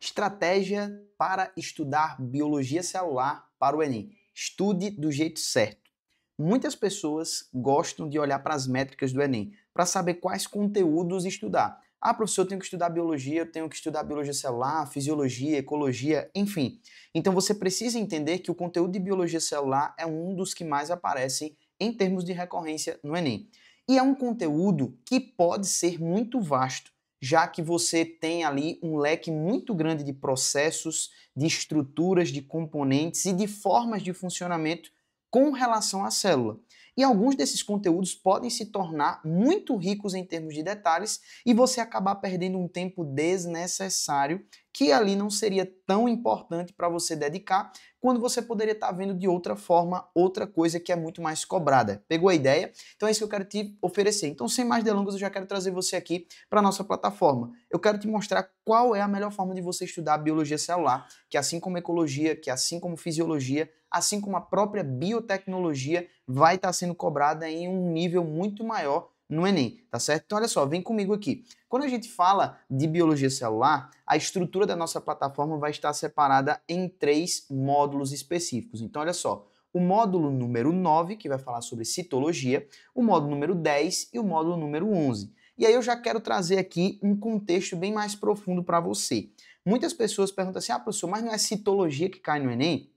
Estratégia para estudar biologia celular para o Enem. Estude do jeito certo. Muitas pessoas gostam de olhar para as métricas do Enem para saber quais conteúdos estudar. Ah, professor, eu tenho que estudar biologia, eu tenho que estudar biologia celular, fisiologia, ecologia, enfim. Então você precisa entender que o conteúdo de biologia celular é um dos que mais aparecem em termos de recorrência no Enem. E é um conteúdo que pode ser muito vasto, já que você tem ali um leque muito grande de processos, de estruturas, de componentes e de formas de funcionamento com relação à célula. E alguns desses conteúdos podem se tornar muito ricos em termos de detalhes e você acabar perdendo um tempo desnecessário que ali não seria tão importante para você dedicar, quando você poderia estar vendo de outra forma, outra coisa que é muito mais cobrada. Pegou a ideia? Então é isso que eu quero te oferecer. Então, sem mais delongas, eu já quero trazer você aqui para a nossa plataforma. Eu quero te mostrar qual é a melhor forma de você estudar biologia celular, que assim como ecologia, que assim como fisiologia, assim como a própria biotecnologia, vai estar sendo cobrada em um nível muito maior no Enem, tá certo? Então olha só, vem comigo aqui. Quando a gente fala de biologia celular, a estrutura da nossa plataforma vai estar separada em 3 módulos específicos. Então olha só, o módulo número 9, que vai falar sobre citologia, o módulo número 10 e o módulo número 11. E aí eu já quero trazer aqui um contexto bem mais profundo para você. Muitas pessoas perguntam assim, professor, mas não é citologia que cai no Enem?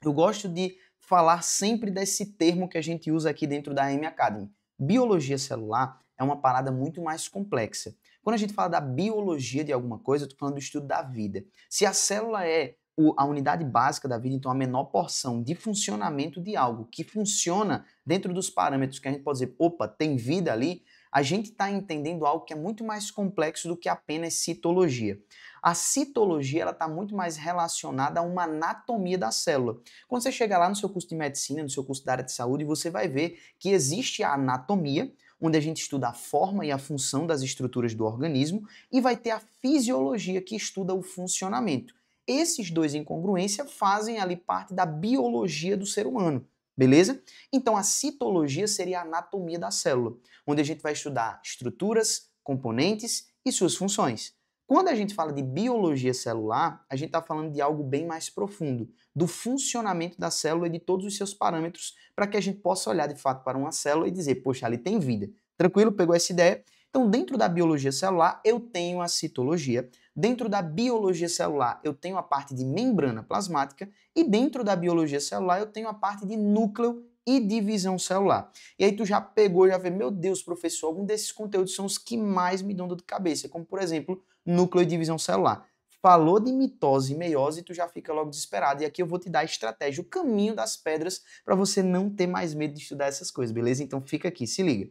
Eu gosto de falar sempre desse termo que a gente usa aqui dentro da M Academy. Biologia celular é uma parada muito mais complexa. Quando a gente fala da biologia de alguma coisa, eu estou falando do estudo da vida. Se a célula é a unidade básica da vida, então a menor porção de funcionamento de algo que funciona dentro dos parâmetros que a gente pode dizer, opa, tem vida ali, a gente está entendendo algo que é muito mais complexo do que apenas citologia. A citologia está muito mais relacionada a uma anatomia da célula. Quando você chega lá no seu curso de medicina, no seu curso da área de saúde, você vai ver que existe a anatomia, onde a gente estuda a forma e a função das estruturas do organismo, e vai ter a fisiologia, que estuda o funcionamento. Esses dois em congruência fazem ali parte da biologia do ser humano, beleza? Então a citologia seria a anatomia da célula, onde a gente vai estudar estruturas, componentes e suas funções. Quando a gente fala de biologia celular, a gente está falando de algo bem mais profundo, do funcionamento da célula e de todos os seus parâmetros, para que a gente possa olhar de fato para uma célula e dizer, poxa, ali tem vida. Tranquilo? Pegou essa ideia? Então, dentro da biologia celular, eu tenho a citologia. Dentro da biologia celular, eu tenho a parte de membrana plasmática. E dentro da biologia celular, eu tenho a parte de núcleo e divisão celular. E aí tu já pegou, já vê, meu Deus, professor, algum desses conteúdos são os que mais me dão dor de cabeça, como, por exemplo, núcleo e divisão celular. Falou de mitose e meiose, tu já fica logo desesperado. E aqui eu vou te dar a estratégia, o caminho das pedras, para você não ter mais medo de estudar essas coisas, beleza? Então fica aqui, se liga.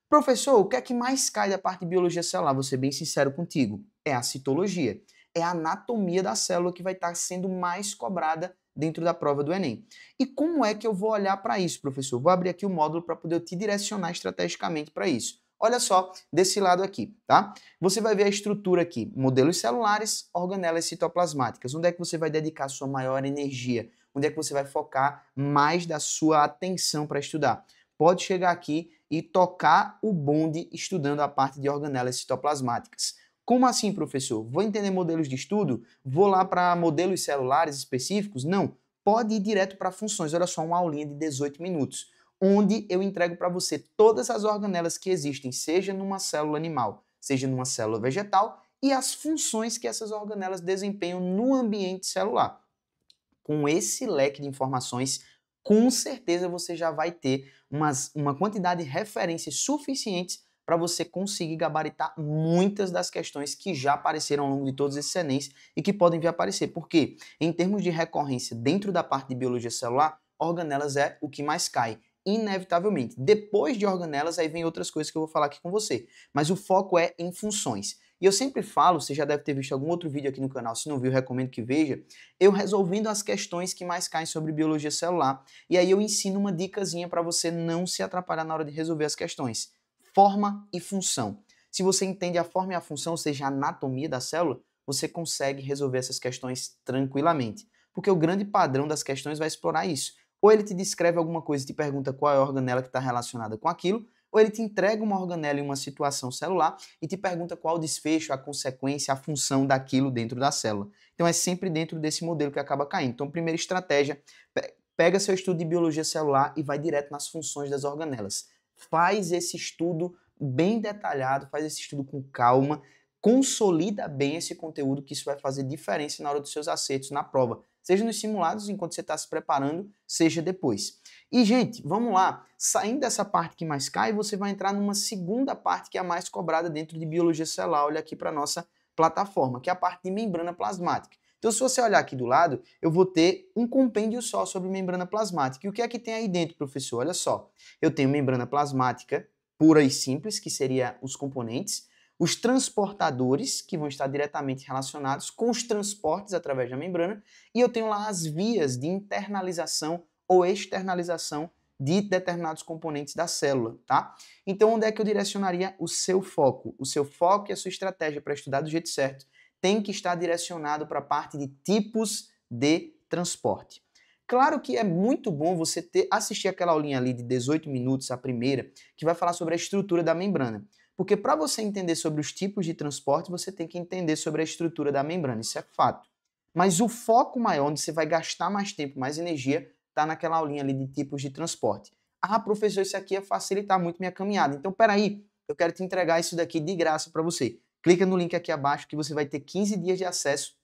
Professor, o que é que mais cai da parte de biologia celular? Vou ser bem sincero contigo. É a citologia. É a anatomia da célula que vai estar sendo mais cobrada dentro da prova do Enem. E como é que eu vou olhar para isso, professor? Vou abrir aqui o módulo para poder te direcionar estrategicamente para isso. Olha só, desse lado aqui, tá? Você vai ver a estrutura aqui, modelos celulares, organelas citoplasmáticas. Onde é que você vai dedicar a sua maior energia? Onde é que você vai focar mais da sua atenção para estudar? Pode chegar aqui e tocar o bonde estudando a parte de organelas citoplasmáticas. Como assim, professor? Vou entender modelos de estudo? Vou lá para modelos celulares específicos? Não. Pode ir direto para funções. Olha só, uma aulinha de 18 minutos, onde eu entrego para você todas as organelas que existem, seja numa célula animal, seja numa célula vegetal, e as funções que essas organelas desempenham no ambiente celular. Com esse leque de informações, com certeza você já vai ter uma quantidade de referências suficientes para você conseguir gabaritar muitas das questões que já apareceram ao longo de todos esses Enems e que podem vir a aparecer. Porque, em termos de recorrência dentro da parte de biologia celular, organelas é o que mais cai, inevitavelmente. Depois de organelas, aí vem outras coisas que eu vou falar aqui com você. Mas o foco é em funções. E eu sempre falo, você já deve ter visto algum outro vídeo aqui no canal, se não viu, recomendo que veja, eu resolvendo as questões que mais caem sobre biologia celular. E aí eu ensino uma dicasinha para você não se atrapalhar na hora de resolver as questões. Forma e função. Se você entende a forma e a função, ou seja, a anatomia da célula, você consegue resolver essas questões tranquilamente. Porque o grande padrão das questões vai explorar isso. Ou ele te descreve alguma coisa e te pergunta qual é a organela que está relacionada com aquilo, ou ele te entrega uma organela em uma situação celular e te pergunta qual o desfecho, a consequência, a função daquilo dentro da célula. Então é sempre dentro desse modelo que acaba caindo. Então, primeira estratégia, pega seu estudo de biologia celular e vai direto nas funções das organelas. Faz esse estudo bem detalhado, faz esse estudo com calma, consolida bem esse conteúdo, que isso vai fazer diferença na hora dos seus acertos na prova, seja nos simulados, enquanto você está se preparando, seja depois. E, gente, vamos lá, saindo dessa parte que mais cai, você vai entrar numa segunda parte que é a mais cobrada dentro de biologia celular, olha aqui para a nossa plataforma, que é a parte de membrana plasmática. Então, se você olhar aqui do lado, eu vou ter um compêndio só sobre membrana plasmática. E o que é que tem aí dentro, professor? Olha só, eu tenho membrana plasmática pura e simples, que seria os componentes, os transportadores, que vão estar diretamente relacionados com os transportes através da membrana, e eu tenho lá as vias de internalização ou externalização de determinados componentes da célula, tá? Então, onde é que eu direcionaria o seu foco? O seu foco e a sua estratégia para estudar do jeito certo tem que estar direcionado para a parte de tipos de transporte. Claro que é muito bom você assistir aquela aulinha ali de 18 minutos, a primeira, que vai falar sobre a estrutura da membrana. Porque para você entender sobre os tipos de transporte, você tem que entender sobre a estrutura da membrana, isso é fato. Mas o foco maior, onde você vai gastar mais tempo, mais energia, está naquela aulinha ali de tipos de transporte. Ah, professor, isso aqui ia facilitar muito minha caminhada. Então, peraí, eu quero te entregar isso daqui de graça para você. Clica no link aqui abaixo que você vai ter 15 dias de acesso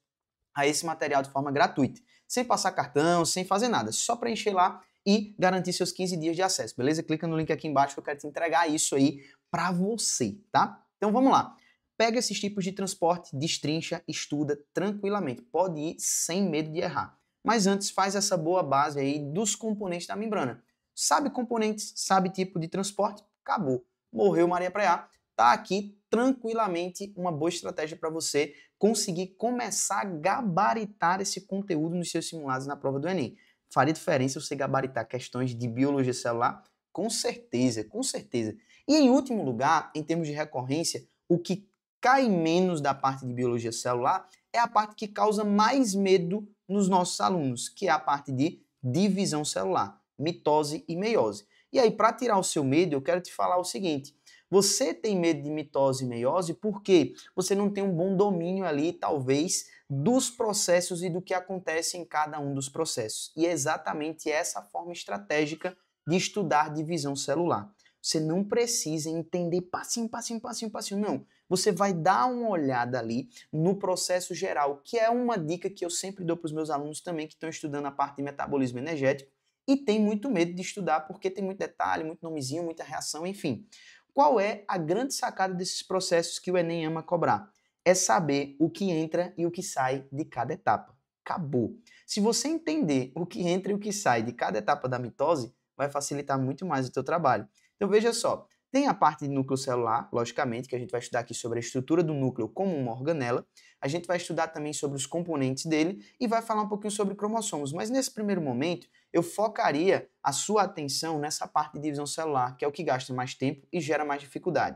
a esse material de forma gratuita. Sem passar cartão, sem fazer nada. Só preencher lá e garantir seus 15 dias de acesso, beleza? Clica no link aqui embaixo que eu quero te entregar isso aí para você, tá? Então vamos lá. Pega esses tipos de transporte, destrincha, estuda tranquilamente. Pode ir sem medo de errar. Mas antes faz essa boa base aí dos componentes da membrana. Sabe componentes, sabe tipo de transporte? Acabou. Morreu Maria Preá. Tá aqui tranquilamente uma boa estratégia para você conseguir começar a gabaritar esse conteúdo nos seus simulados na prova do Enem. Faria diferença você gabaritar questões de biologia celular? Com certeza, com certeza. E em último lugar, em termos de recorrência, o que cai menos da parte de biologia celular é a parte que causa mais medo nos nossos alunos, que é a parte de divisão celular, mitose e meiose. E aí, para tirar o seu medo, eu quero te falar o seguinte: você tem medo de mitose e meiose porque você não tem um bom domínio ali, talvez, dos processos e do que acontece em cada um dos processos. E é exatamente essa forma estratégica de estudar divisão celular. Você não precisa entender passinho, passinho, passinho, passinho, não. Você vai dar uma olhada ali no processo geral, que é uma dica que eu sempre dou para os meus alunos também que estão estudando a parte de metabolismo energético e tem muito medo de estudar porque tem muito detalhe, muito nomezinho, muita reação, enfim. Qual é a grande sacada desses processos que o Enem ama cobrar? É saber o que entra e o que sai de cada etapa. Acabou. Se você entender o que entra e o que sai de cada etapa da mitose, vai facilitar muito mais o teu trabalho. Então veja só, tem a parte de núcleo celular, logicamente, que a gente vai estudar aqui sobre a estrutura do núcleo como uma organela. A gente vai estudar também sobre os componentes dele e vai falar um pouquinho sobre cromossomos. Mas nesse primeiro momento, eu focaria a sua atenção nessa parte de divisão celular, que é o que gasta mais tempo e gera mais dificuldade.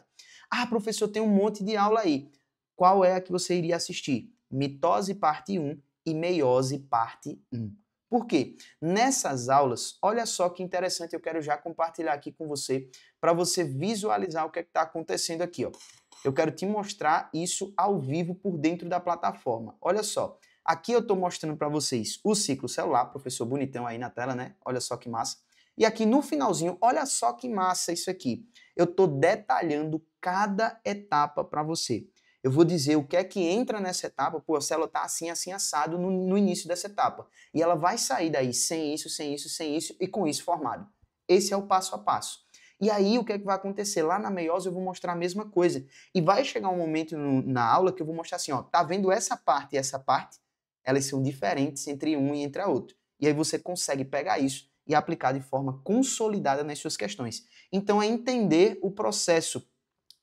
Ah, professor, tem um monte de aula aí. Qual é a que você iria assistir? Mitose parte 1 e meiose parte 1. Por quê? Nessas aulas, olha só que interessante, eu quero já compartilhar aqui com você, para você visualizar o que está acontecendo aqui. Ó. Eu quero te mostrar isso ao vivo por dentro da plataforma. Olha só, aqui eu estou mostrando para vocês o ciclo celular, professor bonitão aí na tela, né? Olha só que massa. E aqui no finalzinho, olha só que massa isso aqui. Eu estou detalhando cada etapa para você. Eu vou dizer o que é que entra nessa etapa, pô, a célula está assim, assim, assado no início dessa etapa. E ela vai sair daí sem isso, sem isso, sem isso e com isso formado. Esse é o passo a passo. E aí o que é que vai acontecer? Lá na meiose eu vou mostrar a mesma coisa. E vai chegar um momento na aula que eu vou mostrar assim, ó, tá vendo essa parte e essa parte? Elas são diferentes entre um e entre a outra. E aí você consegue pegar isso e aplicar de forma consolidada nas suas questões. Então é entender o processo,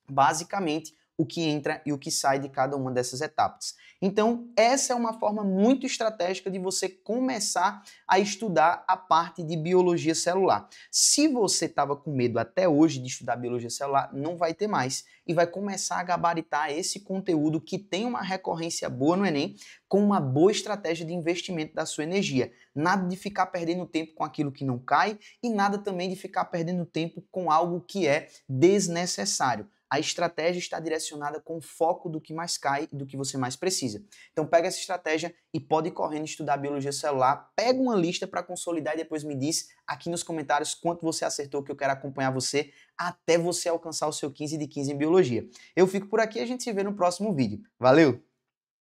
basicamente, o que entra e o que sai de cada uma dessas etapas. Então, essa é uma forma muito estratégica de você começar a estudar a parte de biologia celular. Se você estava com medo até hoje de estudar biologia celular, não vai ter mais e vai começar a gabaritar esse conteúdo que tem uma recorrência boa no Enem, com uma boa estratégia de investimento da sua energia. Nada de ficar perdendo tempo com aquilo que não cai e nada também de ficar perdendo tempo com algo que é desnecessário. A estratégia está direcionada com o foco do que mais cai e do que você mais precisa. Então pega essa estratégia e pode ir correndo estudar biologia celular, pega uma lista para consolidar e depois me diz aqui nos comentários quanto você acertou, que eu quero acompanhar você até você alcançar o seu 15 de 15 em biologia. Eu fico por aqui e a gente se vê no próximo vídeo. Valeu!